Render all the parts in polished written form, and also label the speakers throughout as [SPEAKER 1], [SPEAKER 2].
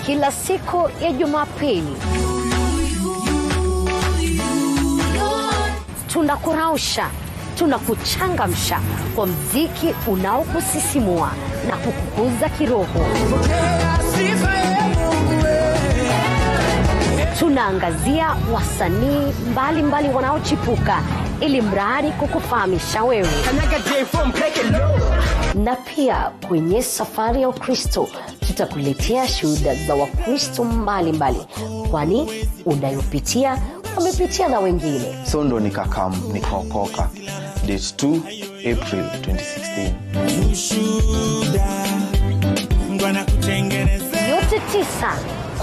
[SPEAKER 1] kila siku ya Jumapili. Tunakurausha, tunakuchangamsha kwa mziki unaokusisimua na kukukuza kiroho. Tunaangazia wasanii mbalimbali wanaochipuka ili mradi kukufahamisha wewe. Na pia kwenye safari ya Ukristo tutakuletea shuhuda za Wakristo mbalimbali, kwani unayopitia wamepitia na wengine.
[SPEAKER 2] So ndo nikaokoka. Date 2 April 2016.
[SPEAKER 1] Yote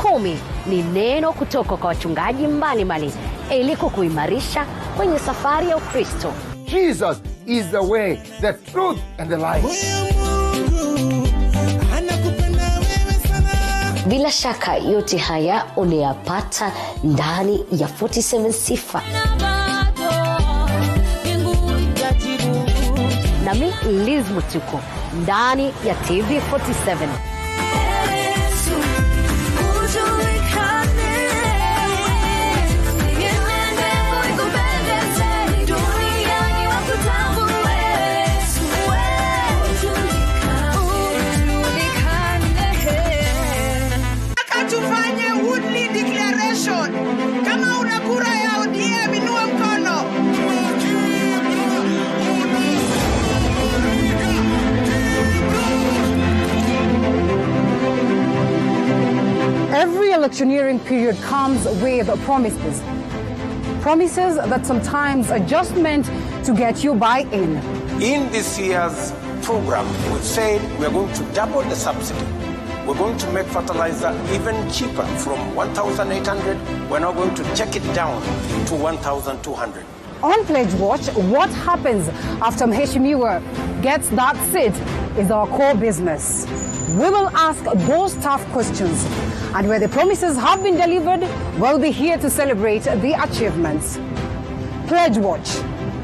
[SPEAKER 1] 9-10 ni neno kutoka kwa wachungaji mbalimbali ili kukuimarisha kwenye safari ya Ukristo.
[SPEAKER 3] Jesus is the way, the truth and the life.
[SPEAKER 1] Bila shaka yote haya unayapata ndani ya 47 Sifa. Nami Liz Mutuku ndani ya TV47.
[SPEAKER 4] Every electioneering period comes with promises. Promises that sometimes are just meant to get you buy-in.
[SPEAKER 5] In this year's program, we said we are going to double the subsidy. We're going to make fertilizer even cheaper. From 1,800, we're now going to check it down to 1,200.
[SPEAKER 4] On Pledge Watch, what happens after Mheshimiwa gets that seat is our core business. We will ask those tough questions, and where the promises have been delivered, we'll be here to celebrate the achievements. Pledge Watch,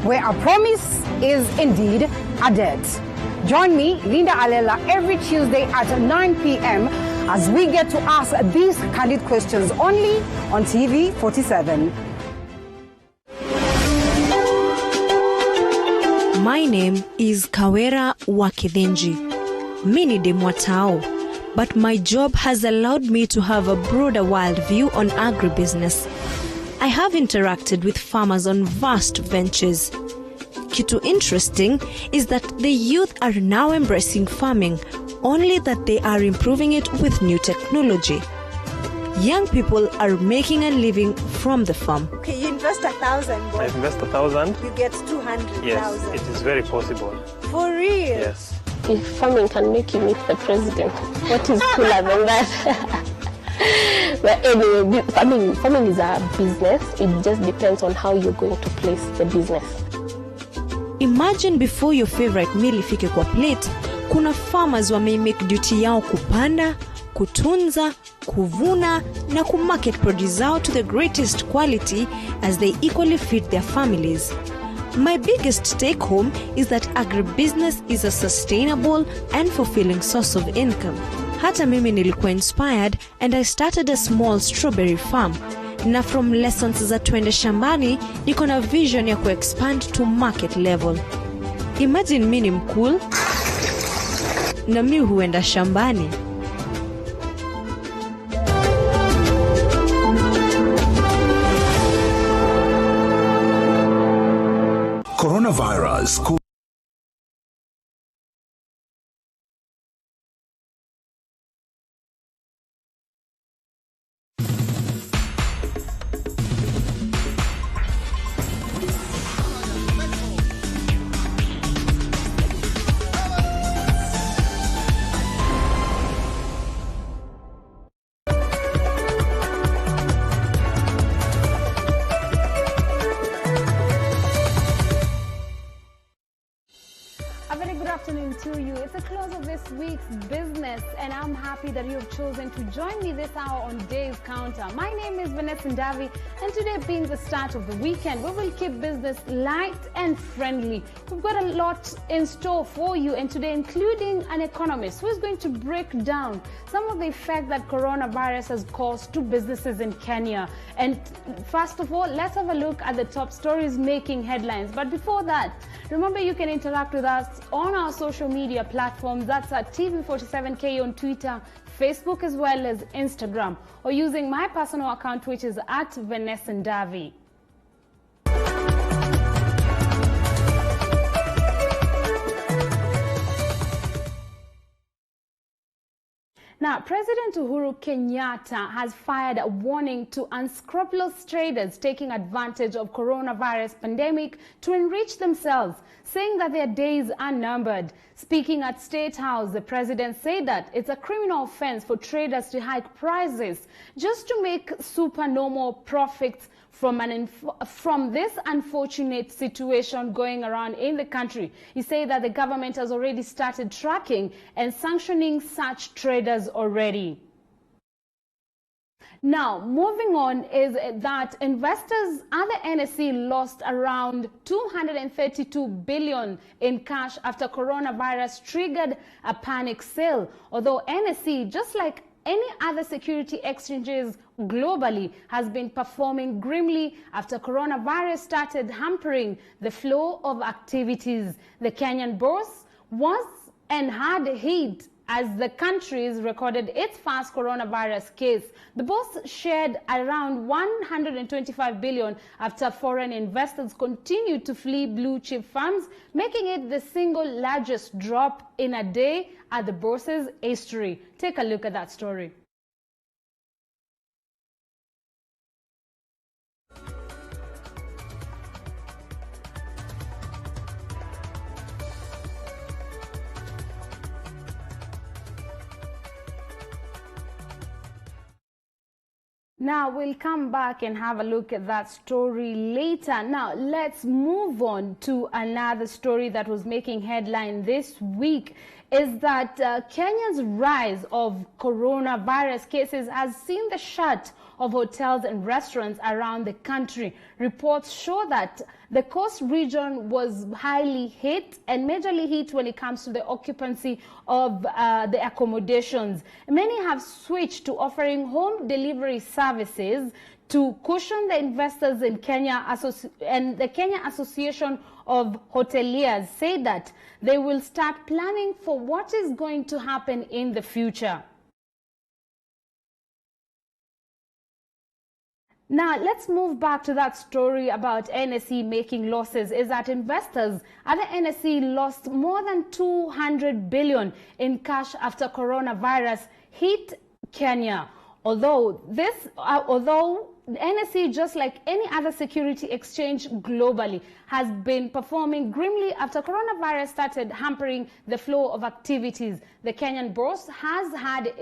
[SPEAKER 4] where a promise is indeed a debt. Join me, Linda Alela, every Tuesday at 9 p.m. as we get to ask these candid questions only on TV47.
[SPEAKER 6] My name is Kawera Wakithenji. Mini de Mwatao, but my job has allowed me to have a broader world view on agribusiness. I have interacted with farmers on vast ventures. Kitu interesting is that the youth are now embracing farming, only that they are improving it with new technology. Young people are making a living from the farm.
[SPEAKER 7] Okay, you invest 1,000.
[SPEAKER 8] I invest 1,000.
[SPEAKER 7] You get 200,000.
[SPEAKER 8] Yes, it is very possible.
[SPEAKER 7] For real?
[SPEAKER 8] Yes.
[SPEAKER 9] If farming can make you meet the president, what is cooler than that? But anyway, farming is a business. It just depends on how you're going to place the business.
[SPEAKER 6] Imagine before your favorite meal ifike kwa plate, kuna farmers wame-make duty yao kupanda, kutunza, kuvuna na kumarket produce zao to the greatest quality as they equally feed their families. My biggest take home is that agribusiness is a sustainable and fulfilling source of income. Hata mimi nilikuwa inspired and I started a small strawberry farm. Na from lessons za twende shambani, niko na vision ya ku-expand to market level. Imagine mimi ni mkul na mimi huenda shambani.
[SPEAKER 10] Coronavirus
[SPEAKER 4] this week's business, and I'm happy that you have chosen to join me this hour on Day's Counter. My name is Vanessa Ndavi, and today being the start of the weekend, we will keep business light and friendly. We've got a lot in store for you, and today including an economist who is going to break down some of the effect that coronavirus has caused to businesses in Kenya. And first of all, let's have a look at the top stories making headlines. But before that, remember you can interact with us on our social media platforms. That's at TV47K on Twitter, Facebook, as well as Instagram, or using my personal account, which is at Vanessa Ndavi. Now, President Uhuru Kenyatta has fired a warning to unscrupulous traders taking advantage of coronavirus pandemic to enrich themselves, saying that their days are numbered. Speaking at State House, the president said that it's a criminal offense for traders to hike prices just to make supernormal profits from this unfortunate situation going around in the country. He said that the government has already started tracking and sanctioning such traders already. Now, moving on is that investors at the NSE lost around 232 billion in cash after coronavirus triggered a panic sale. Although NSE, just like any other security exchanges globally, has been performing grimly after coronavirus started hampering the flow of activities. The Kenyan bourse was and had hit as the country's recorded its first coronavirus case. The bourse shared around 125 billion after foreign investors continued to flee blue chip firms, making it the single largest drop in a day at the bourse's history. Take a look at that story. Now, we'll come back and have a look at that story later. Now, let's move on to another story that was making headline this week. Is that Kenya's rise of coronavirus cases has seen the shut of hotels and restaurants around the country. Reports show that the coast region was highly hit and majorly hit when it comes to the occupancy of the accommodations. Many have switched to offering home delivery services to cushion the investors in Kenya. And the Kenya Association of Hoteliers say that they will start planning for what is going to happen in the future. Now, let's move back to that story about NSE making losses. Is that investors at the NSE lost more than 200 billion in cash after coronavirus hit Kenya. Although NSE, just like any other security exchange globally, has been performing grimly after coronavirus started hampering the flow of activities. The Kenyan bourse has had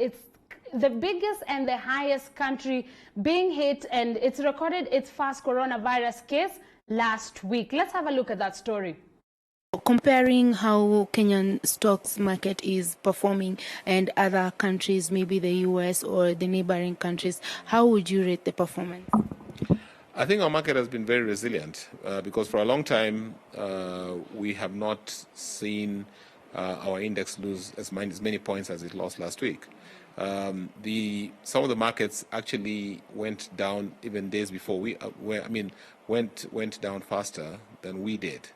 [SPEAKER 4] the biggest and the highest country being hit, and it's recorded its first coronavirus case last week. Let's have a look at that story.
[SPEAKER 10] Comparing how Kenyan stocks market is performing and other countries, maybe the US or the neighboring countries, how would you rate the performance?
[SPEAKER 11] I think our market has been very resilient because for a long time we have not seen our index lose as many points as it lost last week. Some of the markets actually went down even days before went down faster than we did.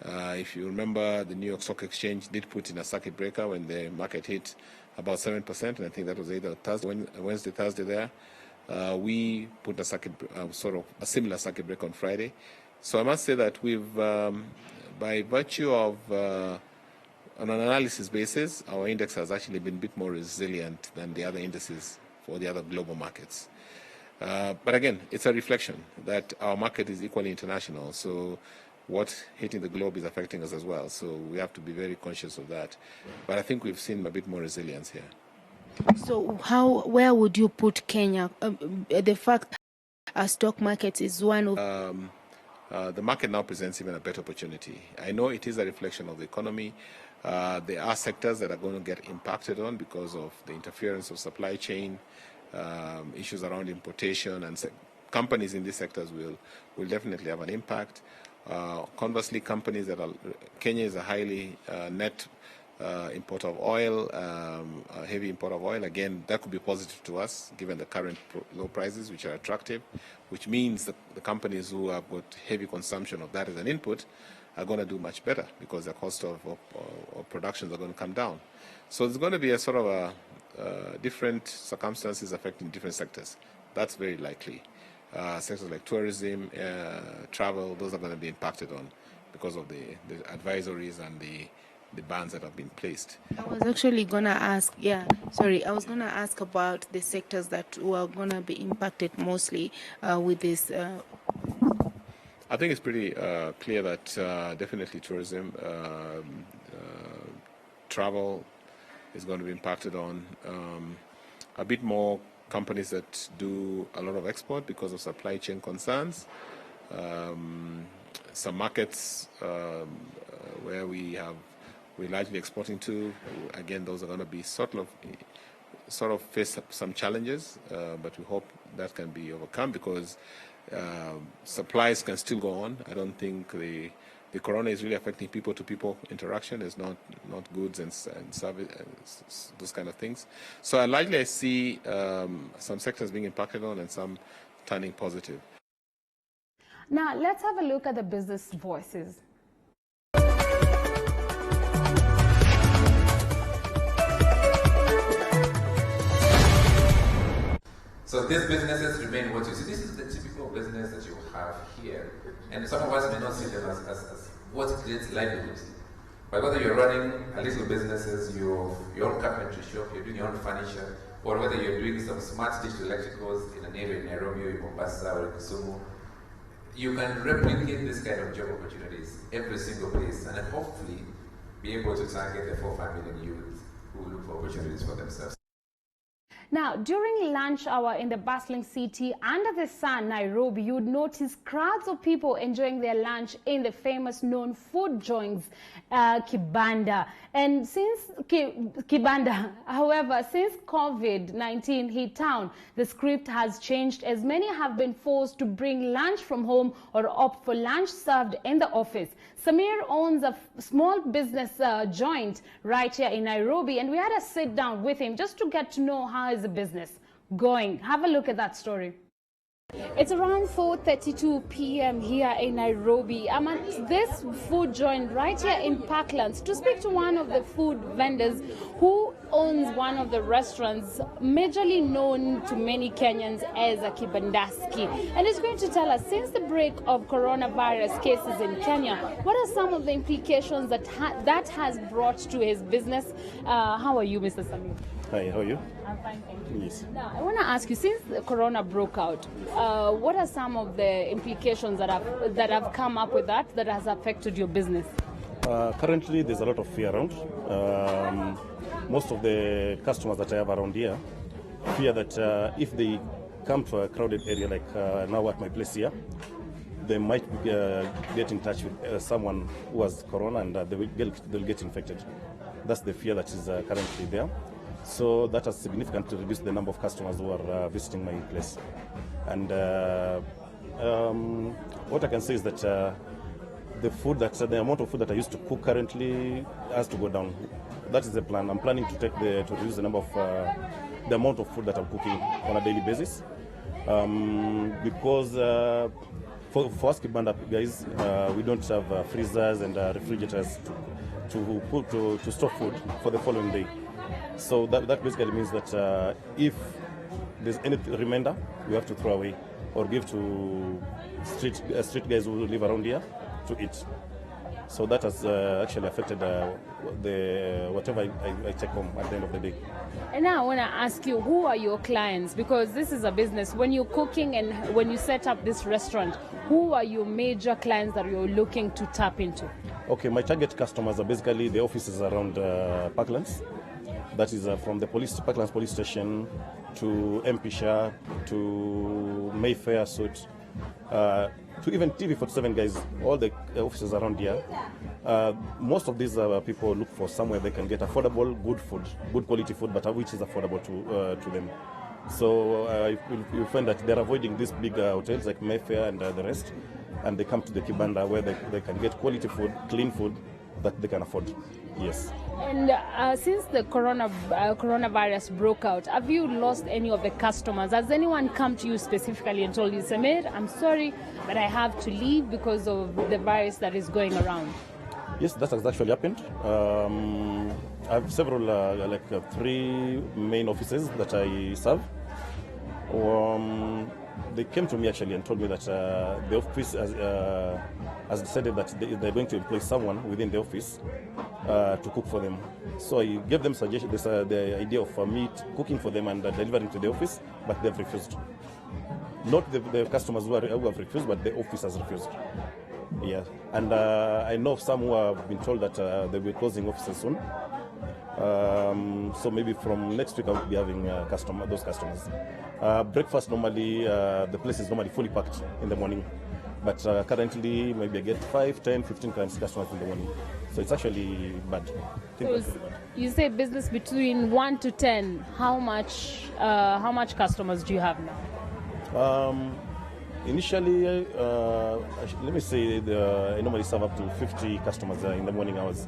[SPEAKER 11] If you remember, the New York Stock Exchange did put in a circuit breaker when the market hit about 7%, and I think that was either Wednesday, Thursday there. We put a similar circuit breaker on Friday. So I must say that we've, by virtue of on an analysis basis, our index has actually been a bit more resilient than the other indices for the other global markets. But again, it's a reflection that our market is equally international. So what's hitting the globe is affecting us as well. So we have to be very conscious of that. But I think we've seen a bit more resilience here.
[SPEAKER 10] So where would you put Kenya? The fact our stock market is one of...
[SPEAKER 11] the market now presents even a better opportunity. I know it is a reflection of the economy. There are sectors that are going to get impacted on because of the interference of supply chain, issues around importation, and companies in these sectors will definitely have an impact. Conversely, companies that are, Kenya is a highly net importer of oil, a heavy importer of oil. Again, that could be positive to us given the current low prices, which are attractive, which means that the companies who have got heavy consumption of that as an input are going to do much better because the cost of productions are going to come down. So there's going to be a sort of different circumstances affecting different sectors. That's very likely. Sectors like tourism, travel, those are going to be impacted on because of the advisories and the bans that have been placed.
[SPEAKER 10] I was actually going to ask, I was going to ask about the sectors that were going to be impacted mostly with this.
[SPEAKER 11] I think it's pretty clear that definitely tourism, travel is going to be impacted on. A bit more companies that do a lot of export because of supply chain concerns. Some markets where we're largely exporting to, again, those are going to be sort of face some challenges, but we hope that can be overcome because supplies can still go on. I don't think the corona is really affecting people-to-people interaction. It's not goods and service, those kind of things. So largely I see some sectors being impacted on and some turning positive.
[SPEAKER 4] Now, let's have a look at the business voices.
[SPEAKER 12] So these businesses remain what you see. This is the typical business that you have here. And some of us may not see them as what creates livelihoods. But whether you're running a little businesses, your own carpentry shop, you're doing your own furniture, or whether you're doing some smart digital electricals in an area in Nairobi or in Mombasa or in Kisumu, you can replicate this kind of job opportunities every single place and hopefully be able to target the 4 or 5 million youth who look for opportunities for themselves.
[SPEAKER 4] Now, during lunch hour in the bustling city under the sun, Nairobi, you would notice crowds of people enjoying their lunch in the famous known food joints, Kibanda. And since Kibanda, however, since COVID-19 hit town, the script has changed as many have been forced to bring lunch from home or opt for lunch served in the office. Samir owns a small business joint right here in Nairobi, and we had a sit down with him just to get to know how is the business going. Have a look at that story. It's around 4:32 p.m. here in Nairobi. I'm at this food joint right here in Parklands to speak to one of the food vendors who owns one of the restaurants majorly known to many Kenyans as a Kibandaski. And he's going to tell us, since the break of coronavirus cases in Kenya, what are some of the implications that that has brought to his business? How are you, Mr. Samir?
[SPEAKER 13] Hi, how are you?
[SPEAKER 4] I'm fine, thank you.
[SPEAKER 13] Yes.
[SPEAKER 4] Now, I want to ask you, since the corona broke out, what are some of the implications that have come up with that has affected your business?
[SPEAKER 13] Currently, there's a lot of fear around. Most of the customers that I have around here fear that if they come to a crowded area like now at my place here, they might get in touch with someone who has corona and they'll get infected. That's the fear that is currently there. So that has significantly reduced the number of customers who are visiting my place. And what I can say is that the amount of food that I used to cook currently has to go down. That is the plan. I'm planning to reduce the number of the amount of food that I'm cooking on a daily basis, because for us Kibanda guys, we don't have freezers and refrigerators to store food for the following day. So that basically means that if there's any remainder, we have to throw away or give to street guys who live around here to eat. So that has actually affected whatever I take home at the end of the day.
[SPEAKER 4] And now I want to ask you, who are your clients? Because this is a business. When you're cooking and when you set up this restaurant, who are your major clients that you're looking to tap into?
[SPEAKER 13] Okay, my target customers are basically the offices around Parklands. That is from the Parklands police station to MP Shah to Mayfair Suit. to even TV47 guys, all the offices around here, most of these people look for somewhere they can get affordable, good food, good quality food, but which is affordable to them. So you find that they're avoiding these big hotels like Mayfair and the rest, and they come to the Kibanda where they can get quality food, clean food that they can afford. Yes.
[SPEAKER 14] And since the coronavirus broke out, have you lost any of the customers? Has anyone come to you specifically and told you, Samir, I'm sorry, but I have to leave because of the virus that is going around?
[SPEAKER 13] Yes, that has actually happened. I have several, three main offices that I serve. They came to me actually and told me that the office has decided that they're going to employ someone within the office to cook for them. So I gave them suggestions, the idea of me cooking for them and delivering to the office, but they've refused. Not the customers who have refused, but the office has refused. Yeah, and I know some who have been told that they'll be closing offices soon. So maybe from next week I'll be having those customers. Breakfast normally, the place is normally fully packed in the morning. But currently maybe I get 5, 10, 15 times customers in the morning. So it's actually bad.
[SPEAKER 14] So you say business between 1 to 10. How much customers do you have now?
[SPEAKER 13] Initially, let me say I normally serve up to 50 customers in the morning hours.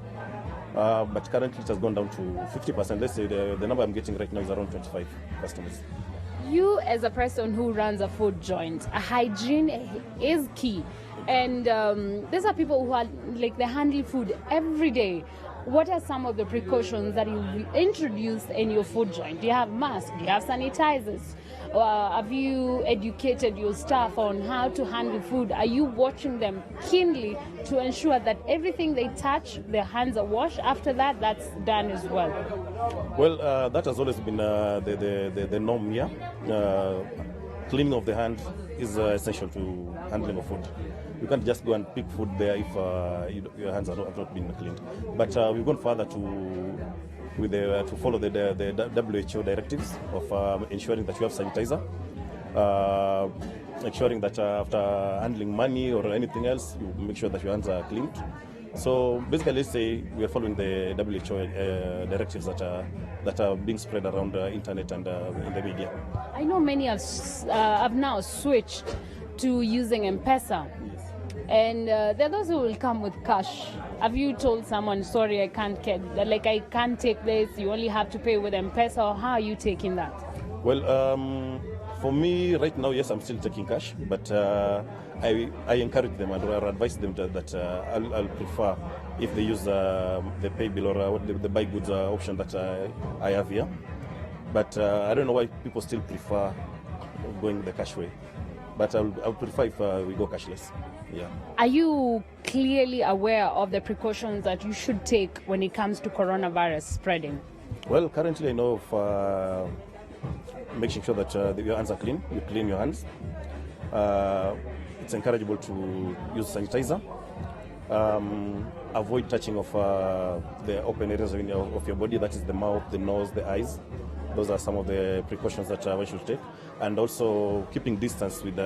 [SPEAKER 13] But currently it has gone down to 50%. Let's say the number I'm getting right now is around 25 customers.
[SPEAKER 14] You, as a person who runs a food joint, hygiene is key. And these are people who are they handle food every day. What are some of the precautions that you introduced in your food joint? Do you have masks? Do you have sanitizers? Have you educated your staff on how to handle food? Are you watching them keenly to ensure that everything they touch, their hands are washed? After that, that's done as well.
[SPEAKER 13] Well, that has always been the norm here. Cleaning of the hand is essential to handling of food. You can't just go and pick food there if your hands have not been cleaned. But we've gone further to follow the WHO directives of ensuring that you have sanitizer, ensuring that after handling money or anything else, you make sure that your hands are cleaned. So basically, let's say we are following the WHO directives that are being spread around the internet and in the media.
[SPEAKER 14] I know many have now switched to using M-Pesa. And there are those who will come with cash. Have you told someone, sorry, I can't take this, you only have to pay with M-Pesa, or how are you taking that?
[SPEAKER 13] Well, for me, right now, yes, I'm still taking cash, but I encourage them and advise them that I'll prefer if they use the pay bill or the buy goods option that I have here. But I don't know why people still prefer going the cash way. But I'll prefer if we go cashless. Yeah.
[SPEAKER 14] Are you clearly aware of the precautions that you should take when it comes to coronavirus spreading?
[SPEAKER 13] Well, currently I know of making sure that your hands are clean. You clean your hands. It's encourageable to use sanitizer. Avoid touching of the open areas of your body, that is the mouth, the nose, the eyes. Those are some of the precautions that one should take. And also keeping distance with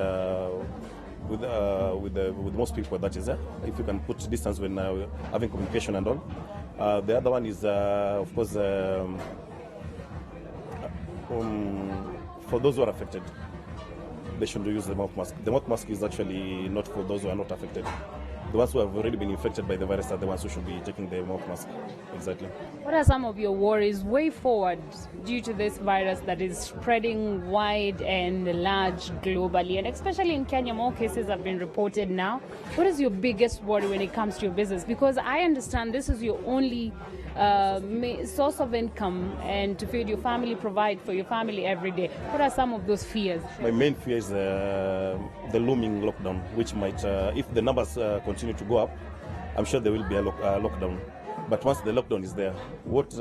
[SPEAKER 13] most people, that is, if you can put distance when having communication and all. The other one is, of course, for those who are affected, they should use the mouth mask. The mouth mask is actually not for those who are not affected. The ones who have already been infected by the virus are the ones who should be taking the mouth mask. Exactly.
[SPEAKER 14] What are some of your worries way forward due to this virus that is spreading wide and large globally, and especially in Kenya, more cases have been reported now? What is your biggest worry when it comes to your business? Because I understand this is your only source of income, and to feed your family, provide for your family every day. What are some of those fears?
[SPEAKER 13] My main fear is the looming lockdown, which might, if the numbers continue to go up, I'm sure there will be a lockdown. But once the lockdown is there, what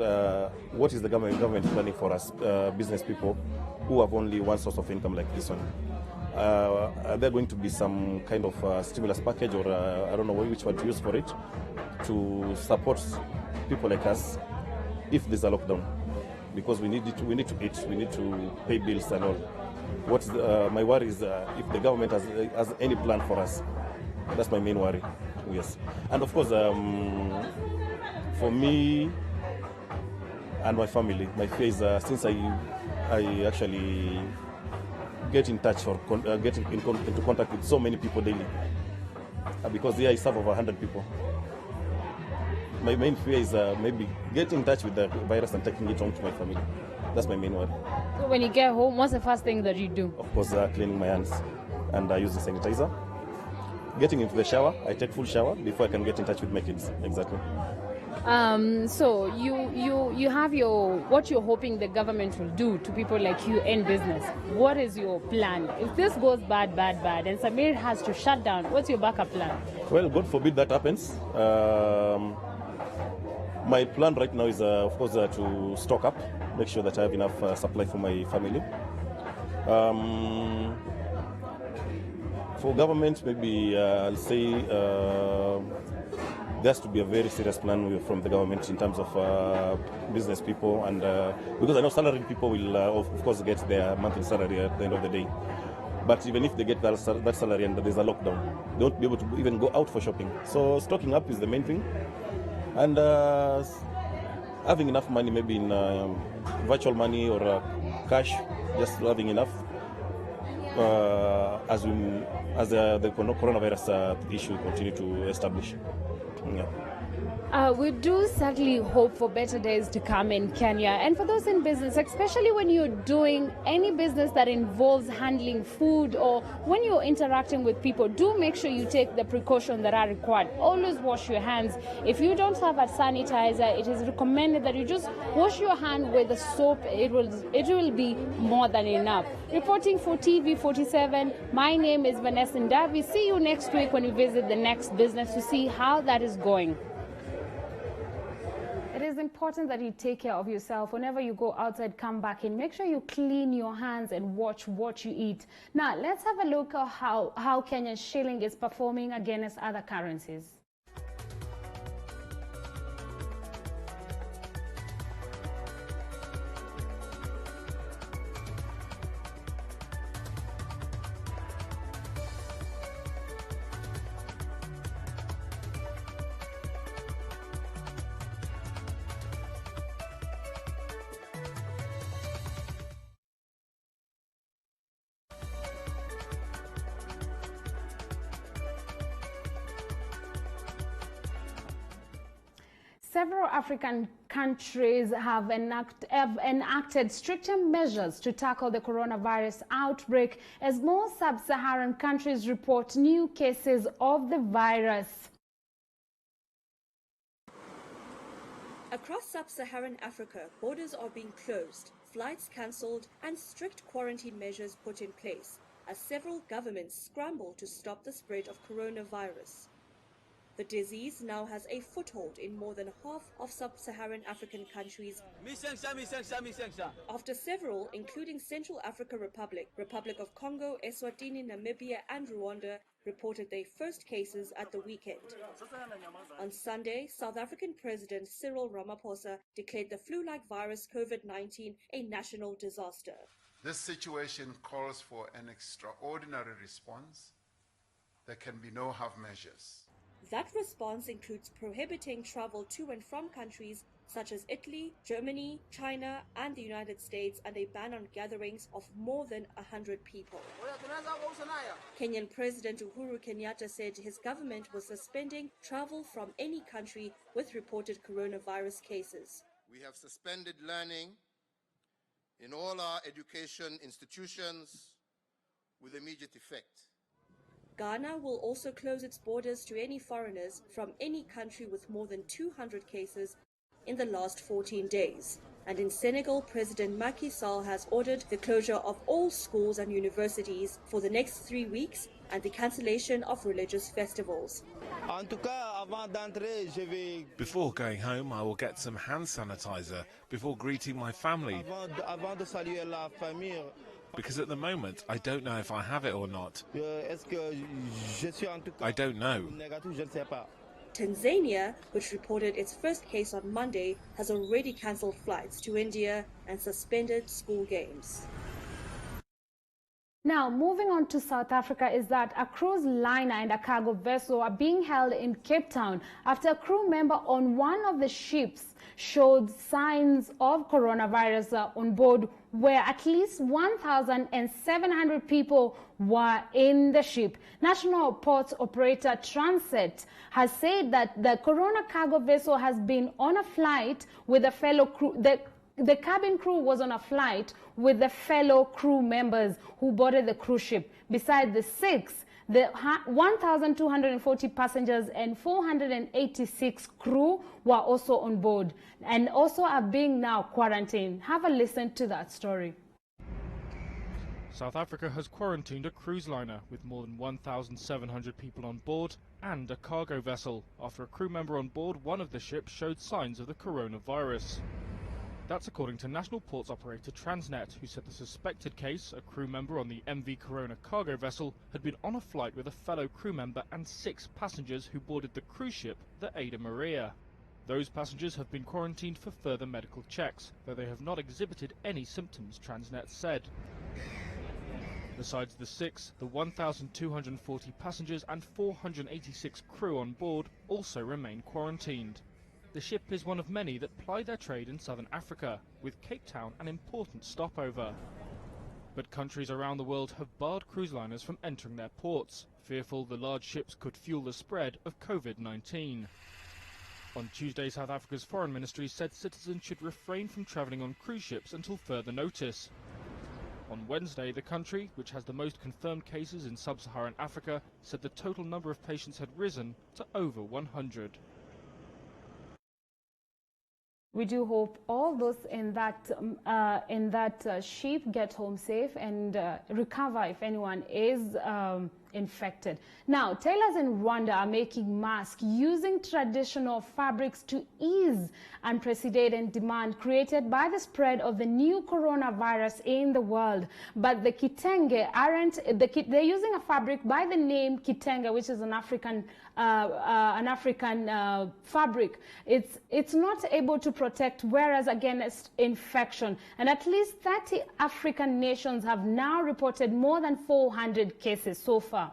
[SPEAKER 13] is the government planning for us, business people, who have only one source of income like this one? Are there going to be some kind of stimulus package, or I don't know which word to use for it, to support people like us if there's a lockdown? Because we need to eat, we need to pay bills and all. My worry is if the government has any plan for us That's my main worry. Yes, and of course, for me and my family, my fear is since I actually get in touch or get into contact with so many people daily, because here I serve over 100 people. My main fear is maybe getting in touch with the virus and taking it home to my family. That's my main worry.
[SPEAKER 14] So when you get home, what's the first thing that you do?
[SPEAKER 13] Of course, cleaning my hands, and I use the sanitizer. Getting into the shower, I take full shower before I can get in touch with my kids. Exactly.
[SPEAKER 14] So you have what you're hoping the government will do to people like you in business. What is your plan? If this goes bad, and Samir has to shut down, what's your backup plan?
[SPEAKER 13] Well, God forbid that happens. My plan right now is, of course, to stock up, make sure that I have enough supply for my family. For government, maybe I'll say there has to be a very serious plan from the government in terms of business people, and because I know salaried people will, of course, get their monthly salary at the end of the day. But even if they get that salary and there's a lockdown, they won't be able to even go out for shopping. So stocking up is the main thing. And having enough money, maybe in virtual money or cash, just having enough as the coronavirus issue continue to establish. Yeah.
[SPEAKER 14] We do sadly hope for better days to come in Kenya. And for those in business, especially when you're doing any business that involves handling food or when you're interacting with people, do make sure you take the precautions that are required. Always wash your hands. If you don't have a sanitizer, it is recommended that you just wash your hand with the soap. It will be more than enough. Reporting for TV47, my name is Vanessa Ndavi. See you next week when we visit the next business to see how that is going. It is important that you take care of yourself. Whenever you go outside, come back in. Make sure you clean your hands and watch what you eat. Now, let's have a look at how Kenyan shilling is performing against other currencies. Several African countries have enacted stricter measures to tackle the coronavirus outbreak as more sub-Saharan countries report new cases of the virus.
[SPEAKER 15] Across sub-Saharan Africa, borders are being closed, flights cancelled, and strict quarantine measures put in place as several governments scramble to stop the spread of coronavirus. The disease now has a foothold in more than half of sub-Saharan African countries after several, including Central African Republic, Republic of Congo, Eswatini, Namibia and Rwanda, reported their first cases at the weekend. On Sunday, South African President Cyril Ramaphosa declared the flu-like virus COVID-19 a national disaster.
[SPEAKER 16] This situation calls for an extraordinary response. There can be no half measures.
[SPEAKER 15] That response includes prohibiting travel to and from countries such as Italy, Germany, China, and the United States, and a ban on gatherings of more than 100 people. Kenyan President Uhuru Kenyatta said his government was suspending travel from any country with reported coronavirus cases.
[SPEAKER 17] We have suspended learning in all our education institutions with immediate effect.
[SPEAKER 15] Ghana will also close its borders to any foreigners from any country with more than 200 cases in the last 14 days. And in Senegal, President Macky Sall has ordered the closure of all schools and universities for the next 3 weeks and the cancellation of religious festivals.
[SPEAKER 18] Before going home, I will get some hand sanitizer before greeting my family. Because at the moment, I don't know if I have it or not. I don't know.
[SPEAKER 15] Tanzania, which reported its first case on Monday, has already cancelled flights to India and suspended school games.
[SPEAKER 14] Now, moving on to South Africa, is that a cruise liner and a cargo vessel are being held in Cape Town after a crew member on one of the ships showed signs of coronavirus on board, where at least 1,700 people were in the ship. National Ports Operator Transnet has said that the Corona cargo vessel has been on a flight with a fellow crew. The cabin crew was on a flight with the fellow crew members who boarded the cruise ship. Besides the 6, the 1,240 passengers and 486 crew were also on board and also are being now quarantined. Have a listen to that story.
[SPEAKER 19] South Africa has quarantined a cruise liner with more than 1,700 people on board and a cargo vessel after a crew member on board one of the ships showed signs of the coronavirus. That's according to National Ports Operator Transnet, who said the suspected case, a crew member on the MV Corona cargo vessel, had been on a flight with a fellow crew member and 6 passengers who boarded the cruise ship, the Ada Maria. Those passengers have been quarantined for further medical checks, though they have not exhibited any symptoms, Transnet said. Besides the 6, the 1,240 passengers and 486 crew on board also remain quarantined. The ship is one of many that ply their trade in southern Africa, with Cape Town an important stopover. But countries around the world have barred cruise liners from entering their ports, fearful the large ships could fuel the spread of COVID-19. On Tuesday, South Africa's foreign ministry said citizens should refrain from travelling on cruise ships until further notice. On Wednesday, the country, which has the most confirmed cases in sub-Saharan Africa, said the total number of patients had risen to over 100.
[SPEAKER 14] We do hope all those in that ship get home safe and recover if anyone is infected. Now, tailors in Rwanda are making masks using traditional fabrics to ease unprecedented demand created by the spread of the new coronavirus in the world. But the kitenge aren't. They're using a fabric by the name kitenge, which is an African fabric. It's not able to protect wearers against infection, and at least 30 African nations have now reported more than 400 cases so far.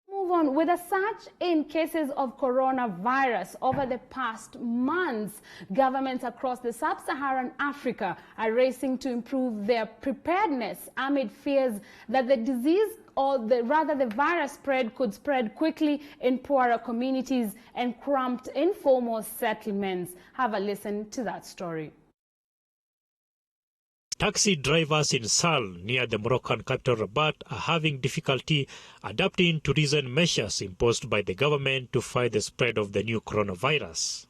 [SPEAKER 14] Move on. With a surge in cases of coronavirus over the past months, governments across the sub-Saharan Africa are racing to improve their preparedness amid fears that the disease, or the virus could spread quickly in poorer communities and cramped informal settlements. Have a listen to that story.
[SPEAKER 20] Taxi drivers in Sal, near the Moroccan capital Rabat, are having difficulty adapting to recent measures imposed by the government to fight the spread of the new coronavirus.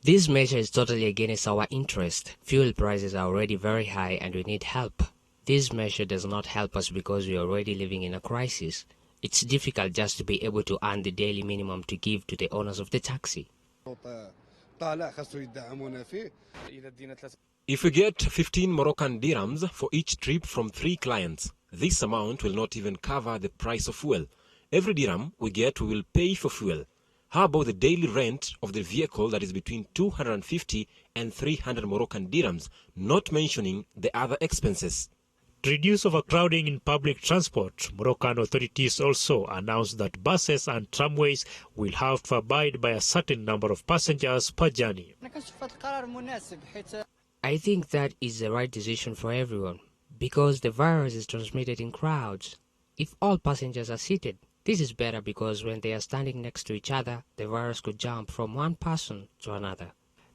[SPEAKER 21] This measure is totally against our interest. Fuel prices are already very high and we need help. This measure does not help us because we are already living in a crisis. It's difficult just to be able to earn the daily minimum to give to the owners of the taxi.
[SPEAKER 22] If we get 15 Moroccan dirhams for each trip from 3 clients, this amount will not even cover the price of fuel. Every dirham we get, we will pay for fuel. How about the daily rent of the vehicle that is between 250 and 300 Moroccan dirhams, not mentioning the other expenses?
[SPEAKER 20] To reduce overcrowding in public transport, Moroccan authorities also announced that buses and tramways will have to abide by a certain number of passengers per journey.
[SPEAKER 21] I think that is the right decision for everyone, because the virus is transmitted in crowds. If all passengers are seated, this is better because when they are standing next to each other, the virus could jump from one person to another.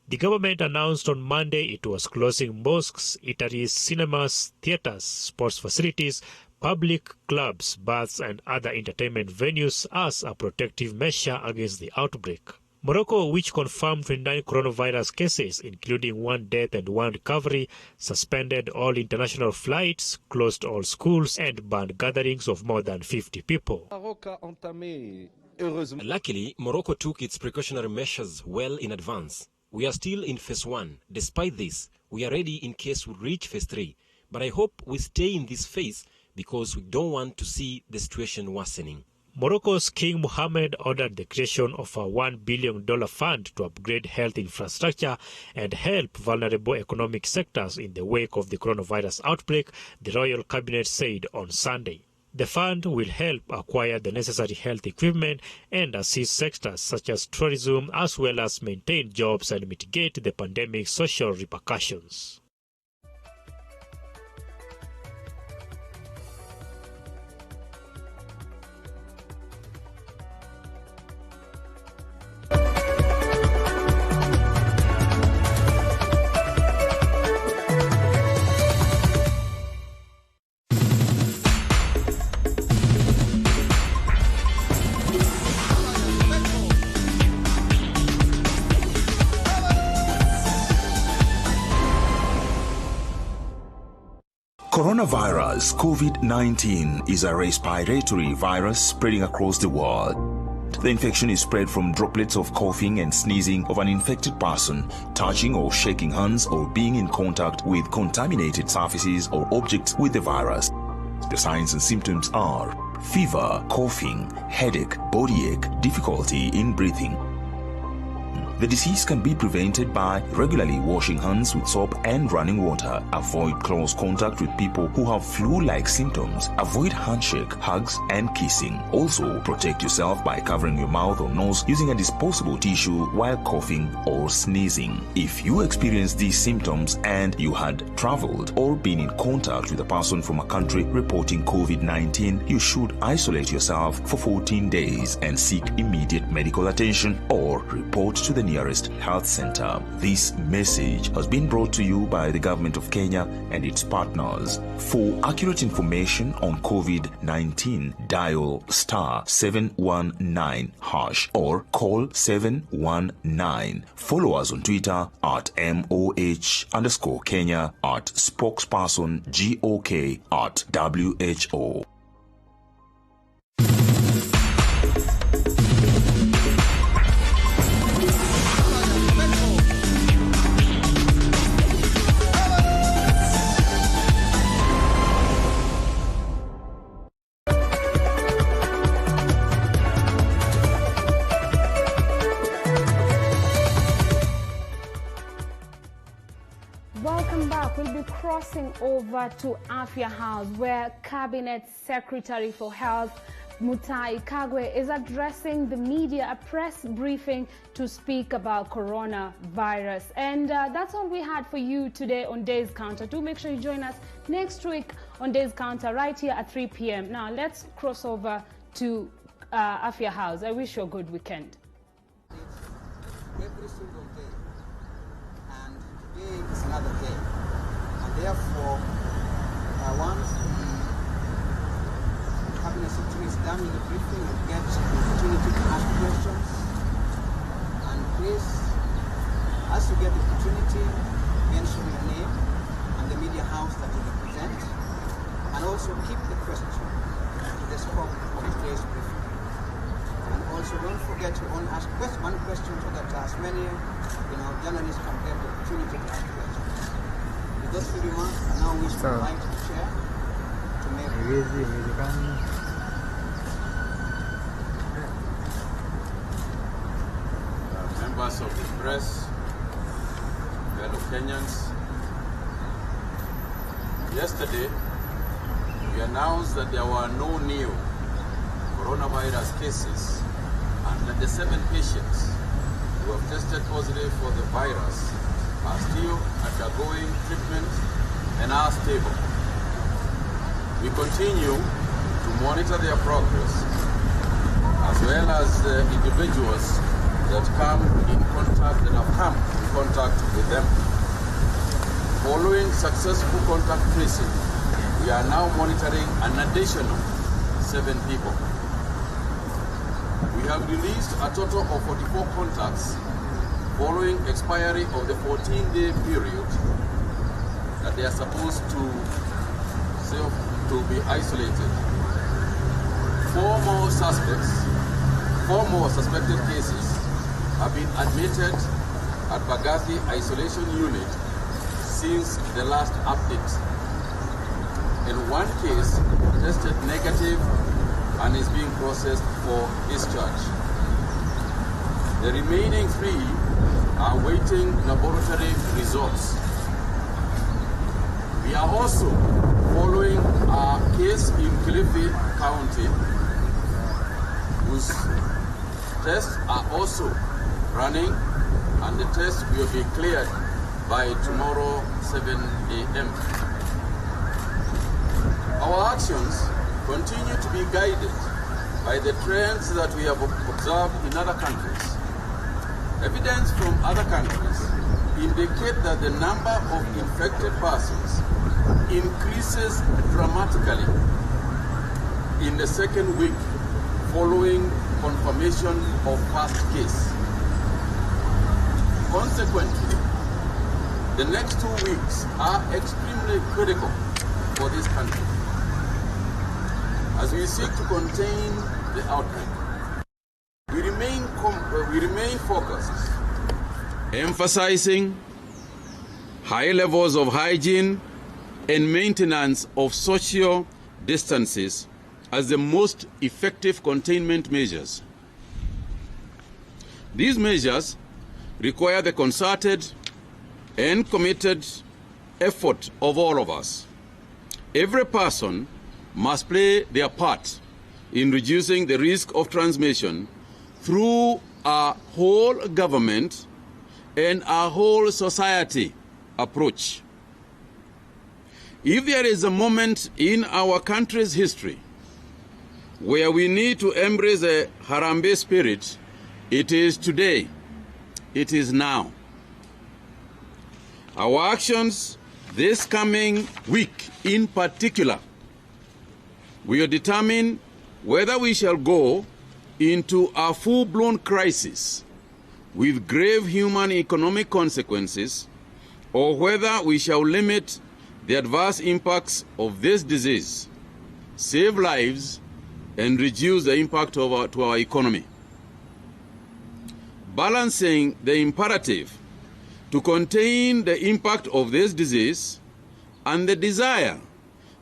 [SPEAKER 20] The government announced on Monday it was closing mosques, eateries, cinemas, theaters, sports facilities, public clubs, bars and other entertainment venues as a protective measure against the outbreak. Morocco, which confirmed 29 coronavirus cases, including 1 death and 1 recovery, suspended all international flights, closed all schools and banned gatherings of more than 50 people.
[SPEAKER 22] Luckily, Morocco took its precautionary measures well in advance. We are still in phase 1. Despite this, we are ready in case we reach phase 3. But I hope we stay in this phase because we don't want to see the situation worsening.
[SPEAKER 20] Morocco's King Mohammed ordered the creation of a $1 billion fund to upgrade health infrastructure and help vulnerable economic sectors in the wake of the coronavirus outbreak, the royal cabinet said on Sunday. The fund will help acquire the necessary health equipment and assist sectors such as tourism, as well as maintain jobs and mitigate the pandemic's social repercussions.
[SPEAKER 2] Coronavirus COVID-19 is a respiratory virus spreading across the world. The infection is spread from droplets of coughing and sneezing of an infected person, touching or shaking hands, or being in contact with contaminated surfaces or objects with the virus. The signs and symptoms are fever, coughing, headache, body ache, difficulty in breathing. The disease can be prevented by regularly washing hands with soap and running water. Avoid close contact with people who have flu-like symptoms. Avoid handshake, hugs, and kissing. Also, protect yourself by covering your mouth or nose using a disposable tissue while coughing or sneezing. If you experience these symptoms and you had traveled or been in contact with a person from a country reporting COVID-19, you should isolate yourself for 14 days and seek immediate medical attention or report to the nearest health center. This message has been brought to you by the government of Kenya and its partners. For accurate information on COVID-19, dial *719# or call 719. Follow us on Twitter at MOH_Kenya, at spokesperson GOK, at WHO.
[SPEAKER 14] Welcome back. We'll be crossing over to Afya House, where Cabinet Secretary for Health Mutahi Kagwe is addressing the media, a press briefing to speak about coronavirus. And that's all we had for you today on Days Counter. Do make sure you join us next week on Days Counter right here at 3 p.m. Now let's cross over to Afya House. I wish you a good weekend.
[SPEAKER 3] Every single day, and today is another day, and therefore once the Cabinet Secretary is done with the briefing, you get the opportunity to ask questions, and please, as you get the opportunity, mention your name and the media house that you represent, and also keep the question to the scope of today's briefing. And also don't forget to only ask one question so that as many journalists can get the opportunity to ask questions. With those few remarks, I now wish to invite the chair to make
[SPEAKER 23] members of the press, fellow Kenyans. Yesterday, we announced that there were no new coronavirus cases and that the 7 patients who have tested positive for the virus are still undergoing treatment and are stable. We continue to monitor their progress as well as the individuals that have come in contact with them. Following successful contact tracing, we are now monitoring an additional 7 people. We have released a total of 44 contacts following expiry of the 14-day period that they are supposed to be isolated. 4 more suspected cases have been admitted at Bagathi Isolation Unit since the last update. In one case, tested negative and is being processed for discharge. The remaining 3 are waiting laboratory results. We are also following a case in Kilifi County whose tests are also running, and the test will be cleared by tomorrow 7 a.m. Our actions continue to be guided by the trends that we have observed in other countries. Evidence from other countries indicate that the number of infected persons increases dramatically in the second week following confirmation of first case. Consequently, the next 2 weeks are extremely critical for this country as we seek to contain the outbreak. We remain focused, emphasizing high levels of hygiene and maintenance of social distances as the most effective containment measures. These measures require the concerted and committed effort of all of us. Every person must play their part in reducing the risk of transmission through our whole government and our whole society approach. If there is a moment in our country's history where we need to embrace the Harambee spirit, it is today. It is now. Our actions this coming week in particular will determine whether we shall go into a full-blown crisis with grave human economic consequences, or whether we shall limit the adverse impacts of this disease, save lives, and reduce the impact to our economy. Balancing the imperative to contain the impact of this disease and the desire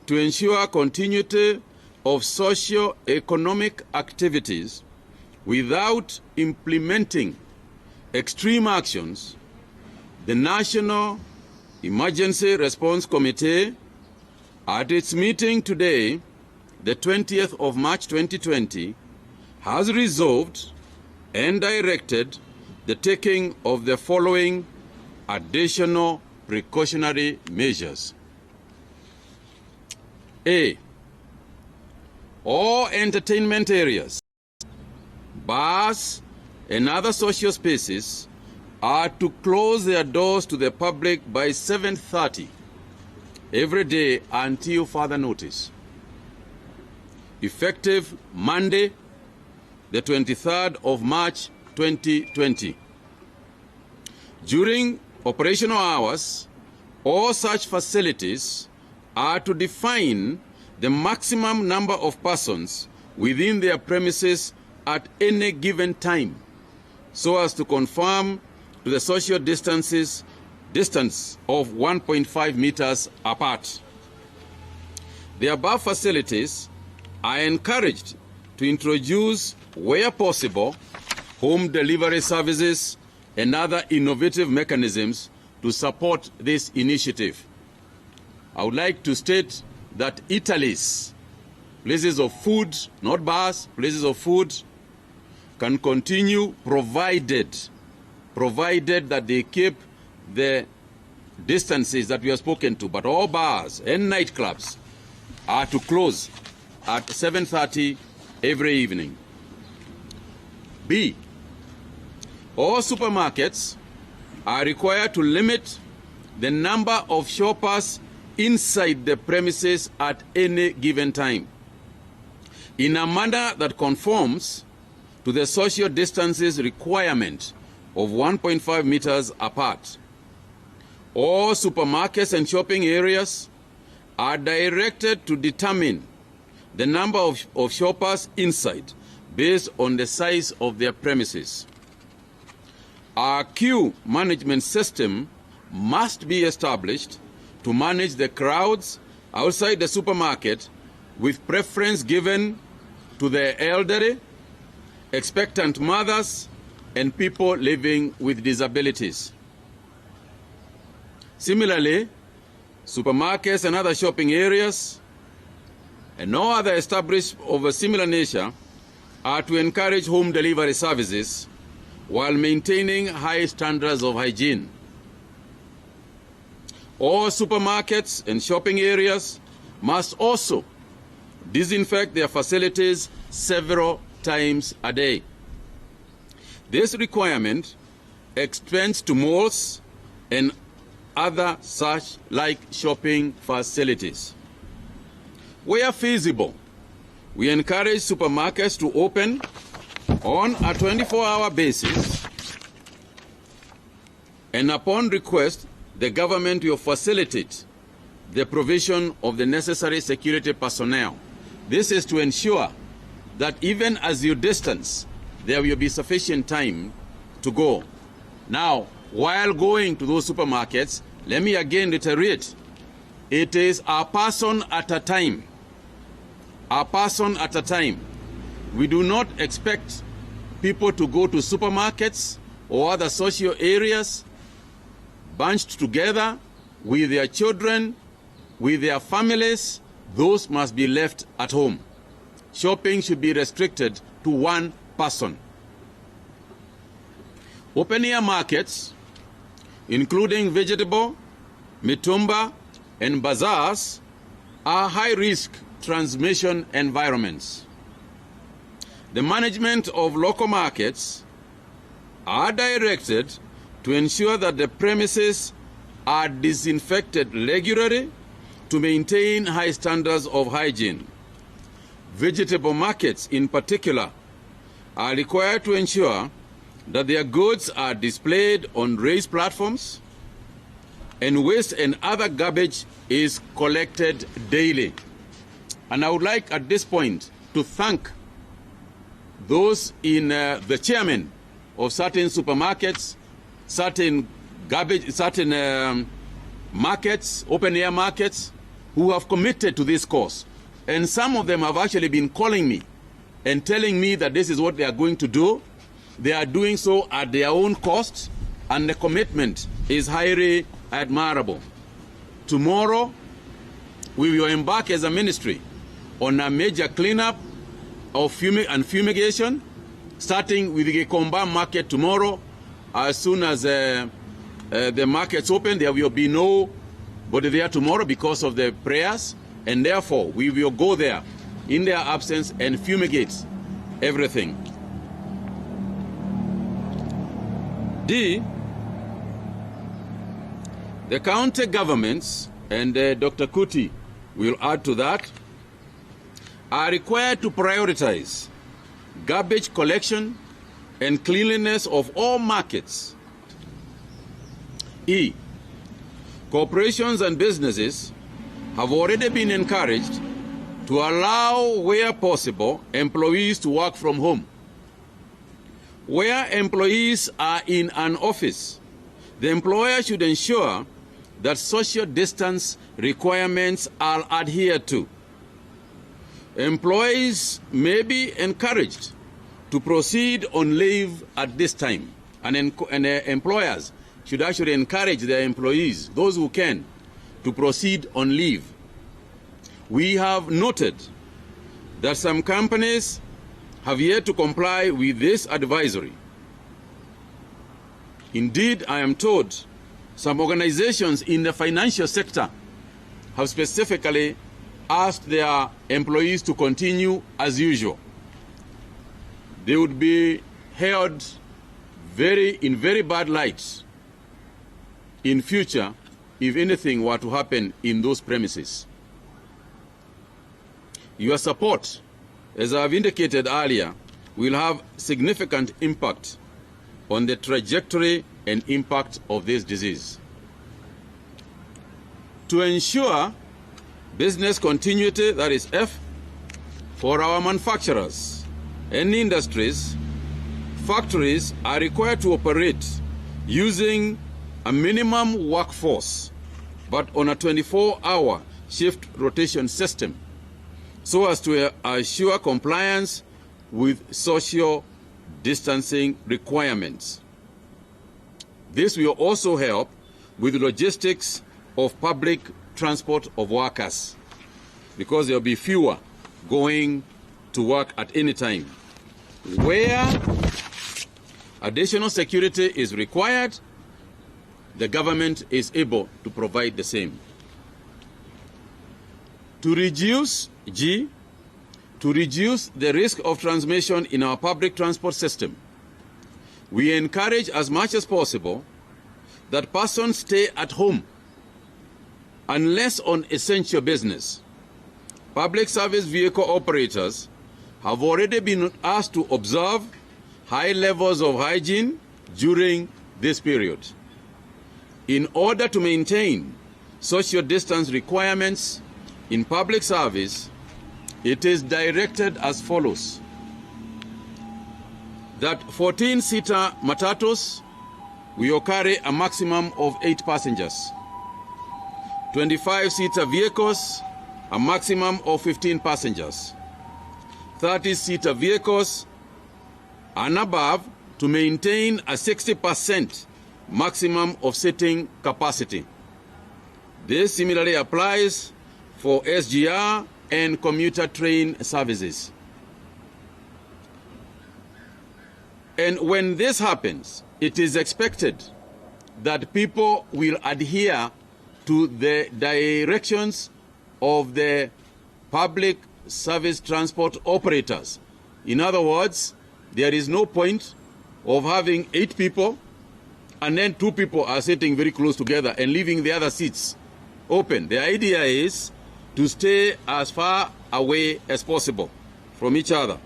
[SPEAKER 23] to ensure continuity of socio-economic activities without implementing extreme actions, the National Emergency Response Committee, at its meeting today, the 20th of March 2020, has resolved and directed the taking of the following additional precautionary measures. A. All entertainment areas, bars, and other social spaces are to close their doors to the public by 7:30 every day until further notice. Effective Monday, the 23rd of March 2020. During operational hours, all such facilities are to define the maximum number of persons within their premises at any given time, so as to conform to the social distance of 1.5 meters apart. The above facilities are encouraged to introduce, where possible, home delivery services and other innovative mechanisms to support this initiative. I would like to state that eatalis, places of food, not bars, places of food, can continue provided that they keep the distances that we have spoken to. But all bars and nightclubs are to close at 7:30 every evening. B. All supermarkets are required to limit the number of shoppers inside the premises at any given time in a manner that conforms to the social distances requirement of 1.5 meters apart. All supermarkets and shopping areas are directed to determine the number of shoppers inside based on the size of their premises. Our queue management system must be established to manage the crowds outside the supermarket, with preference given to the elderly, expectant mothers, and people living with disabilities. Similarly, supermarkets and other shopping areas and no other established of a similar nature are to encourage home delivery services while maintaining high standards of hygiene. All supermarkets and shopping areas must also disinfect their facilities several times a day. This requirement extends to malls and other such like shopping facilities. Where feasible, we encourage supermarkets to open on a 24-hour basis, and upon request, the government will facilitate the provision of the necessary security personnel. This is to ensure that even as you distance, there will be sufficient time to go. Now, while going to those supermarkets, let me again reiterate, it is a person at a time. A person at a time. We do not expect people to go to supermarkets or other social areas bunched together with their children, with their families. Those must be left at home. Shopping should be restricted to one person. Open-air markets, including vegetable, mitumba, and bazaars, are high-risk transmission environments. The management of local markets are directed to ensure that the premises are disinfected regularly to maintain high standards of hygiene. Vegetable markets, in particular, are required to ensure that their goods are displayed on raised platforms and waste and other garbage is collected daily. And I would like at this point to thank those in the chairmen of certain supermarkets, certain markets, open-air markets, who have committed to this cause. And some of them have actually been calling me and telling me that this is what they are going to do. They are doing so at their own cost, and the commitment is highly admirable. Tomorrow, we will embark as a ministry on a major cleanup of fumigation, starting with the Gikomba market tomorrow. As soon as the markets open, there will be nobody there tomorrow because of the prayers, and therefore we will go there in their absence and fumigate everything. D, the county governments, and Dr. Kuti will add to that, are required to prioritize garbage collection and cleanliness of all markets. E, corporations and businesses have already been encouraged to allow, where possible, employees to work from home. Where employees are in an office, the employer should ensure that social distance requirements are adhered to. Employees may be encouraged to proceed on leave at this time, and employers should actually encourage their employees, those who can, to proceed on leave. We have noted that some companies have yet to comply with this advisory. Indeed, I am told some organizations in the financial sector have specifically asked their employees to continue as usual. They would be held in very bad light in future if anything were to happen in those premises. Your support, as I have indicated earlier, will have significant impact on the trajectory and impact of this disease. To ensure business continuity, that is F, for our manufacturers and industries, factories are required to operate using a minimum workforce, but on a 24-hour shift rotation system,
[SPEAKER 1] so as to assure compliance with social distancing requirements. This will also help with logistics of public transport of workers, because there will be fewer going to work at any time. Where additional security is required, the government is able to provide the same. To reduce the risk of transmission in our public transport system, we encourage as much as possible that persons stay at home unless on essential business. Public service vehicle operators have already been asked to observe high levels of hygiene during this period. In order to maintain social distance requirements in public service, it is directed as follows: that 14-seater matatus will carry a maximum of 8 passengers. 25-seater vehicles, a maximum of 15 passengers. 30-seater vehicles and above to maintain a 60% maximum of seating capacity. This similarly applies for SGR and commuter train services. And when this happens, it is expected that people will adhere to the directions of the public service transport operators. In other words, there is no point of having 8 people and then 2 people are sitting very close together and leaving the other seats open. The idea is to stay as far away as possible from each other.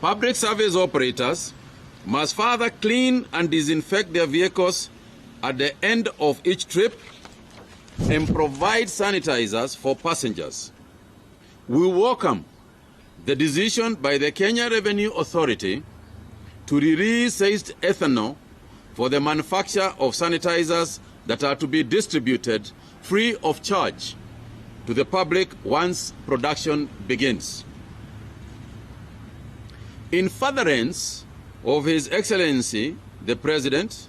[SPEAKER 1] Public service operators must further clean and disinfect their vehicles at the end of each trip and provide sanitizers for passengers. We welcome the decision by the Kenya Revenue Authority to release seized ethanol for the manufacture of sanitizers that are to be distributed free of charge to the public once production begins. In furtherance of His Excellency the President,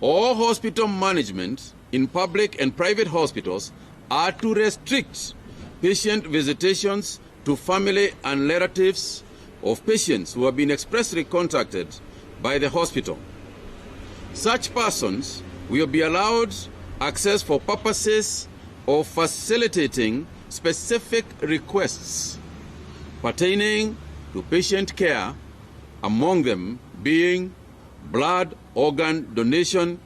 [SPEAKER 1] all hospital management in public and private hospitals are to restrict patient visitations to family and relatives of patients who have been expressly contacted by the hospital. Such persons will be allowed access for purposes of facilitating specific requests pertaining to patient care, among them being blood organ donation,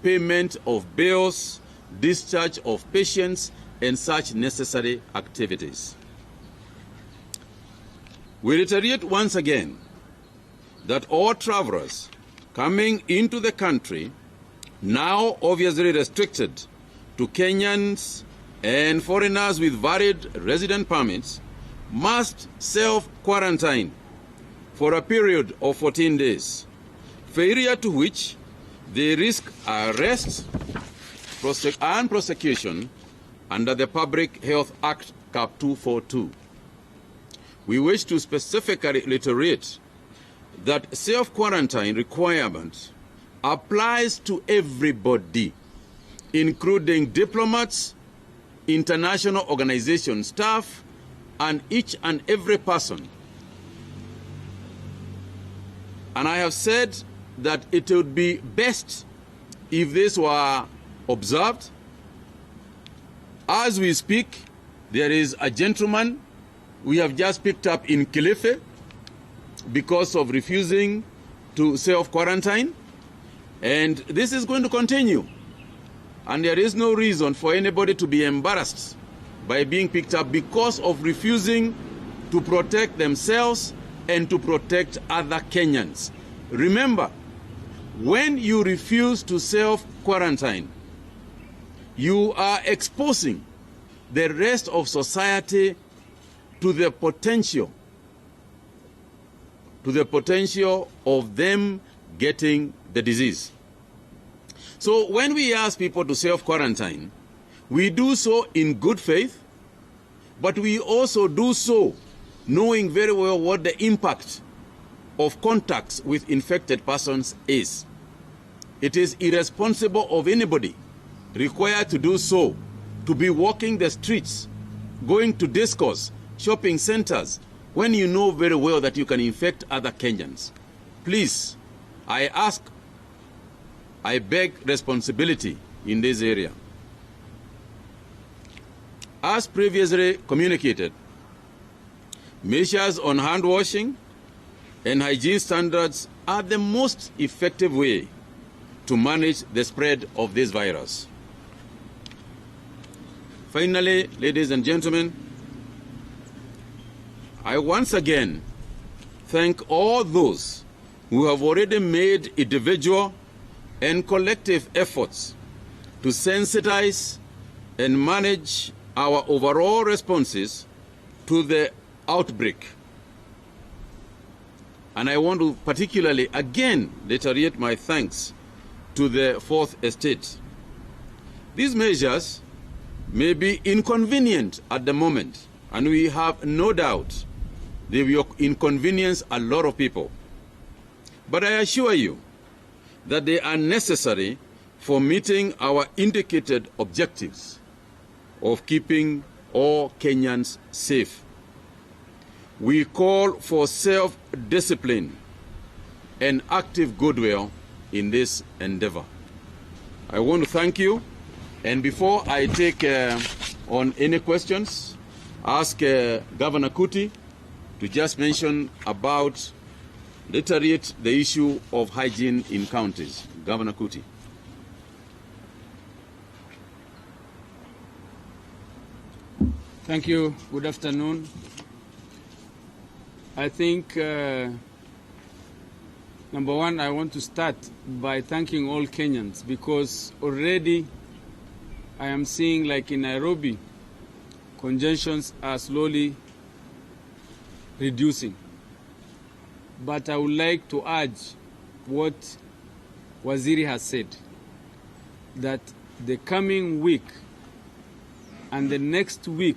[SPEAKER 1] payment of bills, discharge of patients, and such necessary activities. We reiterate once again that all travelers coming into the country, now obviously restricted to Kenyans and foreigners with valid resident permits, must self-quarantine for a period of 14 days, failure to which they risk arrest and prosecution under the Public Health Act Cap 242. We wish to specifically reiterate that self-quarantine requirement applies to everybody, including diplomats, international organization staff, and each and every person. And I have said that it would be best if this were observed. As we speak, there is a gentleman we have just picked up in Kilifi because of refusing to self-quarantine, and this is going to continue. And there is no reason for anybody to be embarrassed by being picked up because of refusing to protect themselves and to protect other Kenyans. Remember, when you refuse to self-quarantine, you are exposing the rest of society to the potential of them getting the disease. So when we ask people to self-quarantine, we do so in good faith, But we also do so knowing very well what the impact of contacts with infected persons is. It is irresponsible of anybody required to do so, to be walking the streets, going to discos, shopping centers, when you know very well that you can infect other Kenyans. Please, I beg responsibility in this area. As previously communicated, measures on hand washing and hygiene standards are the most effective way to manage the spread of this virus. Finally, ladies and gentlemen, I once again thank all those who have already made individual and collective efforts to sensitize and manage our overall responses to the outbreak. And I want to particularly again reiterate my thanks to the Fourth Estate. These measures may be inconvenient at the moment, and we have no doubt they will inconvenience a lot of people. But I assure you that they are necessary for meeting our indicated objectives of keeping all Kenyans safe. We call for self-discipline and active goodwill in this endeavor. I want to thank you, and before I take on any questions, ask Governor Kuti to just mention about, reiterate the issue of hygiene in counties. Governor Kuti.
[SPEAKER 5] Thank you. Good afternoon. I think, number one, I want to start by thanking all Kenyans, because already I am seeing, like in Nairobi, congestions are slowly reducing. But I would like to urge what Waziri has said, that the coming week and the next week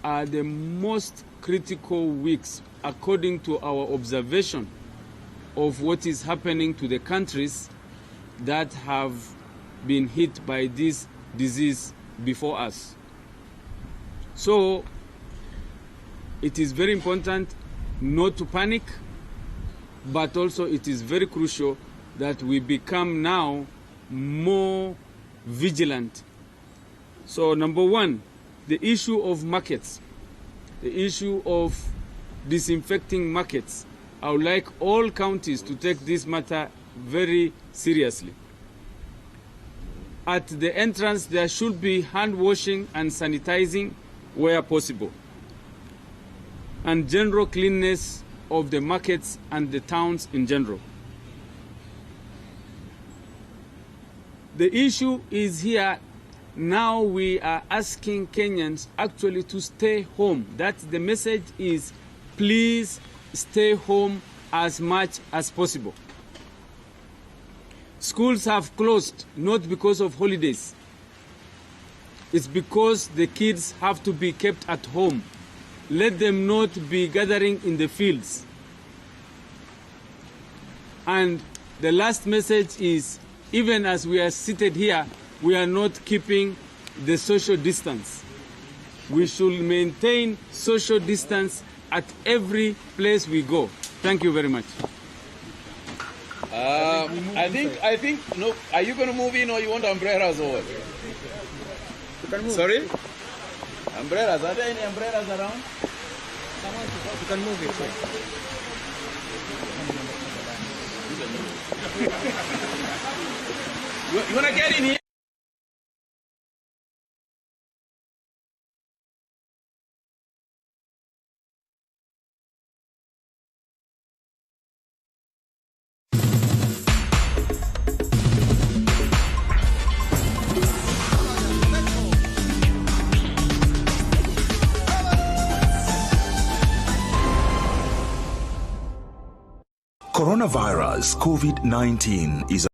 [SPEAKER 5] are the most critical weeks according to our observation of what is happening to the countries that have been hit by this disease before us. So it is very important not to panic, but also it is very crucial that we become now more vigilant. So number one, the issue of markets, the issue of disinfecting markets. I would like all counties to take this matter very seriously. At the entrance, there should be hand washing and sanitizing where possible, and general cleanness of the markets and the towns in general. The issue is here. Now we are asking Kenyans actually to stay home. That's the message is, please stay home as much as possible. Schools have closed not because of holidays. It's because the kids have to be kept at home. Let them not be gathering in the fields. And the last message is, even as we are seated here, we are not keeping the social distance. We should maintain social distance at every place we go. Thank you very much.
[SPEAKER 1] I think, no, are you going to move in or you want umbrellas or what?
[SPEAKER 5] You can move.
[SPEAKER 1] Sorry? Umbrellas, are there any umbrellas around?
[SPEAKER 5] You can move it.
[SPEAKER 1] You want to get in here?
[SPEAKER 2] Coronavirus COVID-19 is